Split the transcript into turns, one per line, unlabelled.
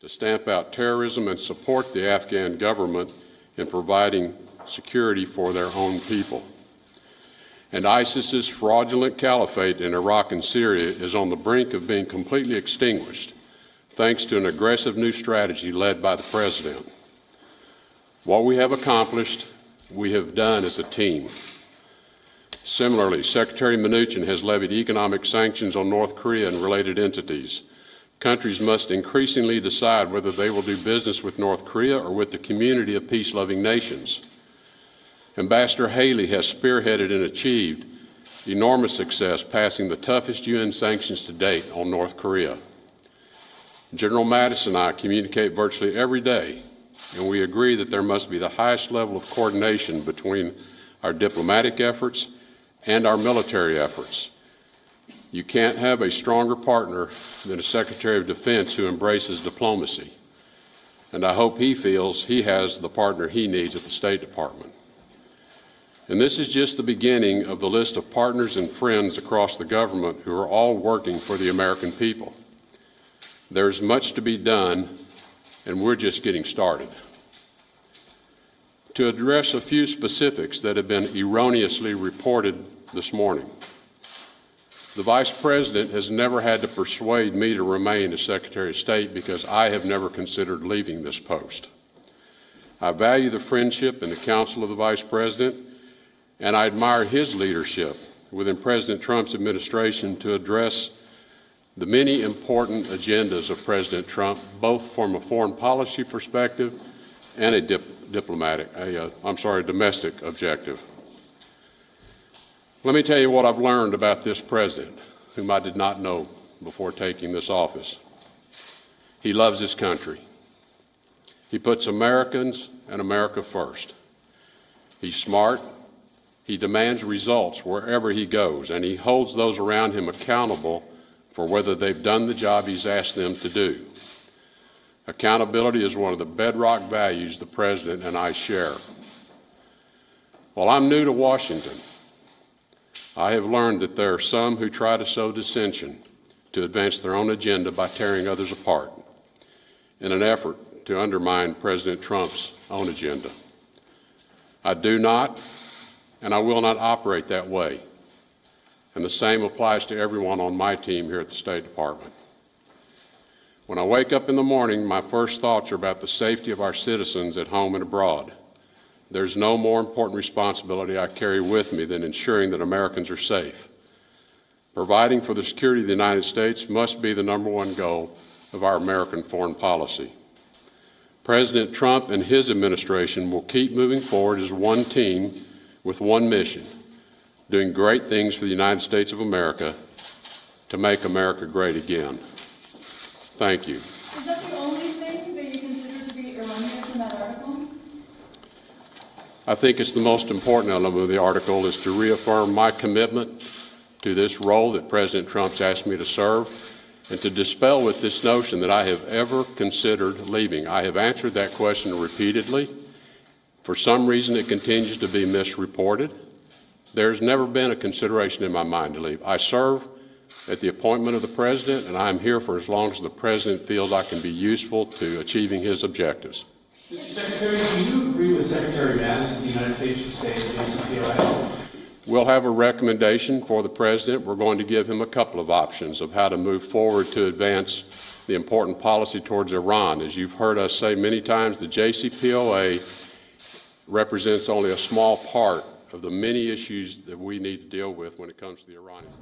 to stamp out terrorism and support the Afghan government in providing security for their own people. And ISIS's fraudulent caliphate in Iraq and Syria is on the brink of being completely extinguished, thanks to an aggressive new strategy led by the President. What we have accomplished, we have done as a team. Similarly, Secretary Mnuchin has levied economic sanctions on North Korea and related entities. Countries must increasingly decide whether they will do business with North Korea or with the community of peace-loving nations. Ambassador Haley has spearheaded and achieved enormous success, passing the toughest UN sanctions to date on North Korea. General Mattis and I communicate virtually every day, and we agree that there must be the highest level of coordination between our diplomatic efforts and our military efforts. You can't have a stronger partner than a Secretary of Defense who embraces diplomacy, and I hope he feels he has the partner he needs at the State Department. And this is just the beginning of the list of partners and friends across the government who are all working for the American people. There's much to be done, and we're just getting started. To address a few specifics that have been erroneously reported this morning, the Vice President has never had to persuade me to remain as Secretary of State because I have never considered leaving this post. I value the friendship and the counsel of the Vice President, and I admire his leadership within President Trump's administration to address the many important agendas of President Trump, both from a foreign policy perspective and a domestic objective. Let me tell you what I've learned about this president, whom I did not know before taking this office. He loves his country. He puts Americans and America first. He's smart. He demands results wherever he goes, and he holds those around him accountable for whether they've done the job he's asked them to do. Accountability is one of the bedrock values the President and I share. While I'm new to Washington, I have learned that there are some who try to sow dissension to advance their own agenda by tearing others apart in an effort to undermine President Trump's own agenda. I do not, and I will not operate that way. And the same applies to everyone on my team here at the State Department. When I wake up in the morning, my first thoughts are about the safety of our citizens at home and abroad. There's no more important responsibility I carry with me than ensuring that Americans are safe. Providing for the security of the United States must be the #1 goal of our American foreign policy. President Trump and his administration will keep moving forward as one team with one mission, doing great things for the United States of America to make America great again. Thank you.
Is that the only thing that you consider to be erroneous in that article?
I think it's the most important element of the article is to reaffirm my commitment to this role that President Trump's asked me to serve and to dispel with this notion that I have ever considered leaving. I have answered that question repeatedly. For some reason, it continues to be misreported. There's never been a consideration in my mind to leave. I serve at the appointment of the President, and I'm here for as long as the President feels I can be useful to achieving his objectives.
Mr. Secretary, do you agree with Secretary Mattis that the United States should stay in the JCPOA?
We'll have a recommendation for the President. We're going to give him a couple of options of how to move forward to advance the important policy towards Iran. As you've heard us say many times, the JCPOA represents only a small part of the many issues that we need to deal with when it comes to the Iranians.